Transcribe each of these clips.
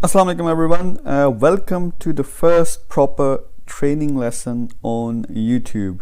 Assalamu alaikum everyone. Welcome to the first proper training lesson on YouTube.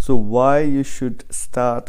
So why you should start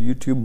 YouTube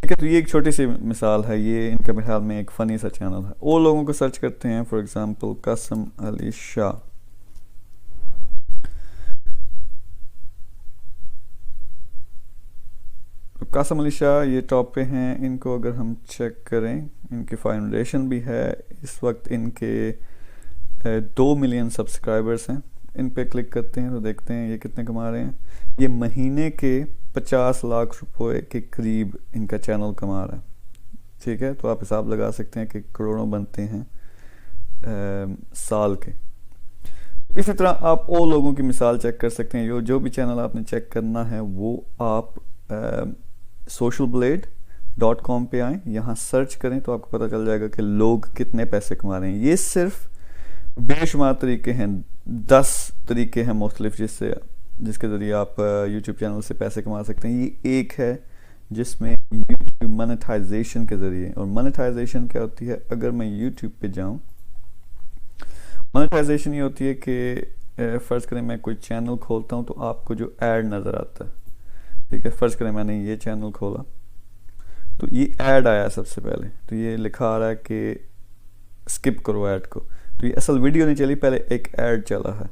ٹھیک ہے. تو یہ ایک چھوٹی سی مثال ہے, یہ ان کا میرے خیال میں ایک فنی سا چینل ہے. اور لوگوں کو سرچ کرتے ہیں, فار ایگزامپل قاسم علی شاہ. قاسم علی شاہ یہ ٹاپ پہ ہیں. ان کو اگر ہم چیک کریں, ان کی فاؤنڈیشن بھی ہے اس وقت, ان کے 2 ملین سبسکرائبرز ہیں. ان پہ کلک کرتے ہیں تو دیکھتے ہیں یہ کتنے کما رہے ہیں. یہ مہینے کے 50 لاکھ روپے کے قریب ان کا چینل کما رہا ہے. ٹھیک ہے, تو آپ حساب لگا سکتے ہیں کہ کروڑوں بنتے ہیں سال کے. اسی طرح آپ اور لوگوں کی مثال چیک کر سکتے ہیں. جو بھی چینل آپ نے چیک کرنا ہے وہ آپ socialblade.com پہ آئیں, یہاں سرچ کریں تو آپ کو پتہ چل جائے گا کہ لوگ کتنے پیسے کما رہے ہیں. یہ صرف بے شمار طریقے ہیں, 10 طریقے ہیں مختلف جس کے ذریعے آپ یوٹیوب چینل سے پیسے کما سکتے ہیں. یہ ایک ہے جس میں یوٹیوب منیٹائزیشن کے ذریعے, اور منیٹائزیشن کیا ہوتی ہے, اگر میں یوٹیوب پہ جاؤں, منیٹائزیشن یہ ہوتی ہے کہ فرض کریں میں کوئی چینل کھولتا ہوں تو آپ کو جو ایڈ نظر آتا ہے. ٹھیک ہے, فرض کریں میں نے یہ چینل کھولا تو یہ ایڈ آیا سب سے پہلے, تو یہ لکھا آ رہا ہے کہ سکپ کرو ایڈ کو. تو یہ اصل ویڈیو نہیں چلی, پہلے ایک ایڈ چلا ہے.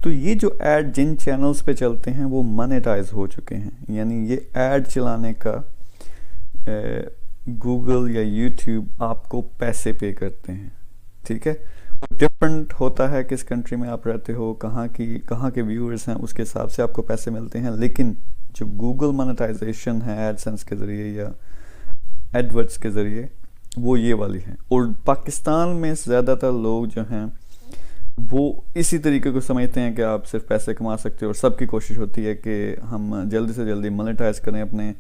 تو یہ جو ایڈ جن چینلز پہ چلتے ہیں وہ منیٹائز ہو چکے ہیں, یعنی یہ ایڈ چلانے کا گوگل یا یوٹیوب آپ کو پیسے پے کرتے ہیں. ٹھیک ہے, ڈفرنٹ ہوتا ہے کس کنٹری میں آپ رہتے ہو, کہاں کے ویورز ہیں, اس کے حساب سے آپ کو پیسے ملتے ہیں. لیکن جو گوگل منیٹائزیشن ہے ایڈ سینس کے ذریعے یا ایڈورڈز کے ذریعے, وہ یہ والی ہے. اور پاکستان میں زیادہ تر لوگ جو ہیں وہ اسی طریقے کو سمجھتے ہیں کہ آپ صرف پیسے کما سکتے ہو, اور سب کی کوشش ہوتی ہے کہ ہم جلدی سے جلدی منیٹائز کریں اپنے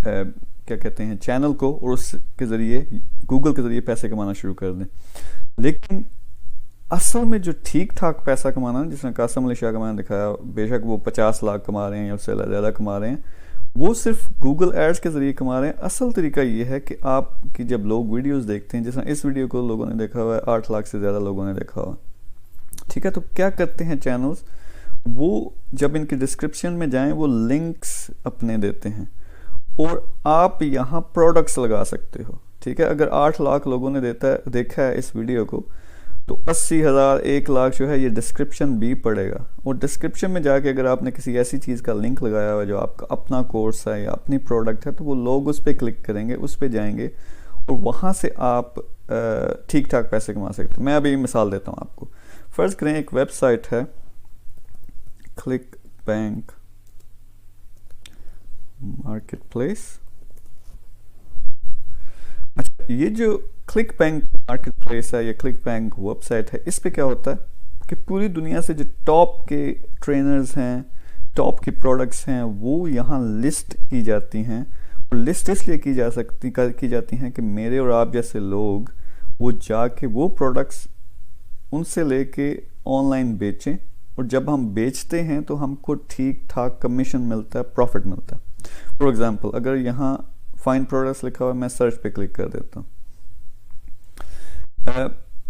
کیا کہتے ہیں چینل کو, اور اس کے ذریعے گوگل کے ذریعے پیسے کمانا شروع کر دیں. لیکن اصل میں جو ٹھیک ٹھاک پیسہ کمانا, جس نے قاسم علی شاہ کا میں نے دکھایا, بے شک وہ 50 لاکھ کما رہے ہیں یا اس سے زیادہ کما رہے ہیں, وہ صرف گوگل ایڈز کے ذریعے کما رہے ہیں. اصل طریقہ یہ ہے کہ آپ کی جب لوگ ویڈیوز دیکھتے ہیں, جس طرح اس ویڈیو کو لوگوں نے دیکھا ہوا ہے, 8 لاکھ سے زیادہ لوگوں نے دیکھا ہوا. ٹھیک ہے, تو کیا کرتے ہیں چینلز, وہ جب ان کی ڈسکرپشن میں جائیں وہ لنکس اپنے دیتے ہیں, اور آپ یہاں پروڈکٹس لگا سکتے ہو. ٹھیک ہے, اگر 8 لاکھ لوگوں نے دیکھا ہے اس ویڈیو کو, تو 80,000 1 لاکھ جو ہے یہ ڈسکرپشن بھی پڑے گا. اور ڈسکرپشن میں جا کے اگر آپ نے کسی ایسی چیز کا لنک لگایا ہوا جو آپ کا اپنا کورس ہے یا اپنی پروڈکٹ ہے, تو وہ لوگ اس پہ کلک کریں گے, اس پہ جائیں گے, اور وہاں سے آپ ٹھیک ٹھاک پیسے کما سکتے ہیں. میں ابھی مثال دیتا ہوں آپ کو. فرض کریں ایک ویب سائٹ ہے کلک بینک مارکیٹ پلیس. اچھا, یہ جو کلک بینک مارکیٹ پلیس ہے یا کلک بینک ویب سائٹ ہے, اس پہ کیا ہوتا ہے کہ پوری دنیا سے جو ٹاپ کے ٹرینرز ہیں, ٹاپ کی پروڈکٹس ہیں, وہ یہاں لسٹ کی جاتی ہیں. اور لسٹ اس لیے کی جاتی ہیں کہ میرے اور آپ جیسے لوگ وہ جا کے وہ پروڈکٹس ان سے لے کے آن لائن بیچیں, اور جب ہم بیچتے ہیں تو ہم کو ٹھیک ٹھاک کمیشن ملتا ہے, پروفٹ ملتا ہے. فار ایگزامپل اگر یہاں فائنڈ پروڈکٹس لکھا ہوا ہے, میں سرچ پہ کلک کر دیتا ہوں.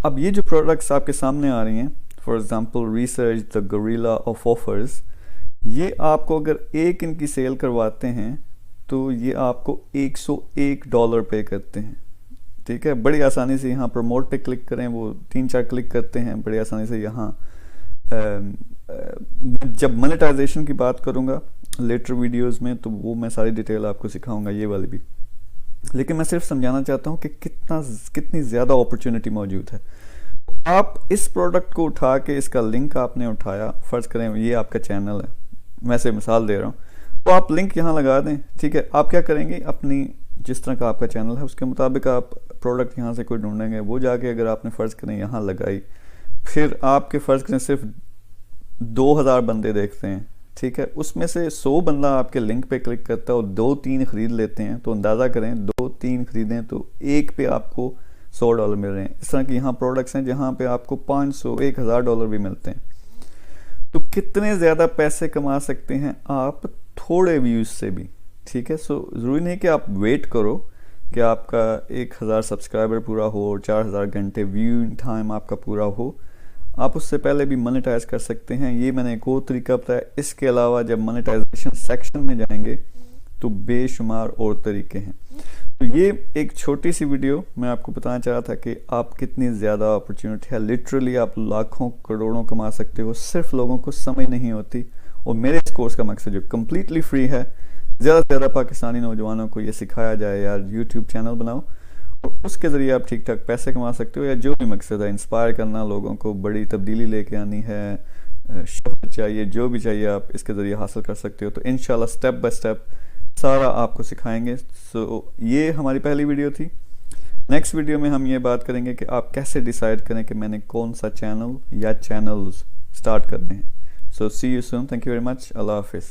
اب یہ جو پروڈکٹس آپ کے سامنے آ رہی ہیں, for example research the guerrilla of offers, یہ آپ کو اگر ایک ان کی سیل کرواتے ہیں تو یہ آپ کو $101 پے کرتے ہیں. ٹھیک ہے, بڑی آسانی سے یہاں پروموٹ پہ کلک کریں, وہ 3-4 کلک کرتے ہیں بڑی آسانی سے. یہاں جب منیٹائزیشن کی بات کروں گا لیٹر ویڈیوز میں تو وہ میں ساری ڈیٹیل آپ کو سکھاؤں گا, یہ والی بھی. لیکن میں صرف سمجھانا چاہتا ہوں کہ کتنی زیادہ اپرچونٹی موجود ہے. آپ اس پروڈکٹ کو اٹھا کے, اس کا لنک آپ نے اٹھایا, فرض کریں یہ آپ کا چینل ہے, میں سے مثال دے رہا ہوں, تو آپ لنک یہاں لگا دیں. ٹھیک ہے, آپ کیا کریں گے, اپنی جس طرح کا آپ کا چینل ہے اس کے مطابق آپ پروڈکٹ یہاں سے کوئی ڈھونڈیں گے. وہ جا کے اگر آپ نے فرض کریں یہاں لگائی, پھر آپ کے فرض کریں صرف 2000 بندے دیکھتے ہیں. ٹھیک ہے, اس میں سے 100 بندہ آپ کے لنک پہ کلک کرتا ہے اور 2-3 خرید لیتے ہیں. تو اندازہ کریں 2-3 خریدیں تو ایک پہ آپ کو $100 مل رہے ہیں. اس طرح کی یہاں پروڈکٹس ہیں جہاں پہ آپ کو $500-1000 بھی ملتے ہیں. تو کتنے زیادہ پیسے کما سکتے ہیں آپ تھوڑے ویوز سے بھی. ٹھیک ہے, سو ضروری نہیں کہ آپ ویٹ کرو کہ آپ کا 1000 سبسکرائبر پورا ہو اور 4000 گھنٹے ویو ٹائم آپ کا پورا ہو. آپ اس سے پہلے بھی منیٹائز کر سکتے ہیں. یہ میں نے ایک اور طریقہ بتایا. اس کے علاوہ جب منیٹائزیشن سیکشن میں جائیں گے تو بے شمار اور طریقے ہیں. تو یہ ایک چھوٹی سی ویڈیو میں آپ کو بتانا چاہ رہا تھا کہ آپ کتنی زیادہ اپرچونٹی ہے. لٹرلی آپ لاکھوں کروڑوں کما سکتے ہو, صرف لوگوں کو سمجھ نہیں ہوتی. اور میرے اس کورس کا مقصد جو کمپلیٹلی فری ہے, زیادہ سے زیادہ پاکستانی نوجوانوں کو یہ سکھایا جائے یار یوٹیوب چینل بناؤ اور اس کے ذریعے آپ ٹھیک ٹھاک پیسے کما سکتے ہو, یا جو بھی مقصد ہے انسپائر کرنا, لوگوں کو بڑی تبدیلی لے کے آنی ہے, شہرت چاہیے, جو بھی چاہیے آپ اس کے ذریعے حاصل کر سکتے ہو. تو انشاءاللہ سٹیپ بائی سٹیپ سارا آپ کو سکھائیں گے. سو یہ ہماری پہلی ویڈیو تھی. نیکسٹ ویڈیو میں ہم یہ بات کریں گے کہ آپ کیسے ڈیسائیڈ کریں کہ میں نے کون سا چینل یا چینلز سٹارٹ کرنے ہیں. So see you soon. Thank you very much. اللہ حافظ.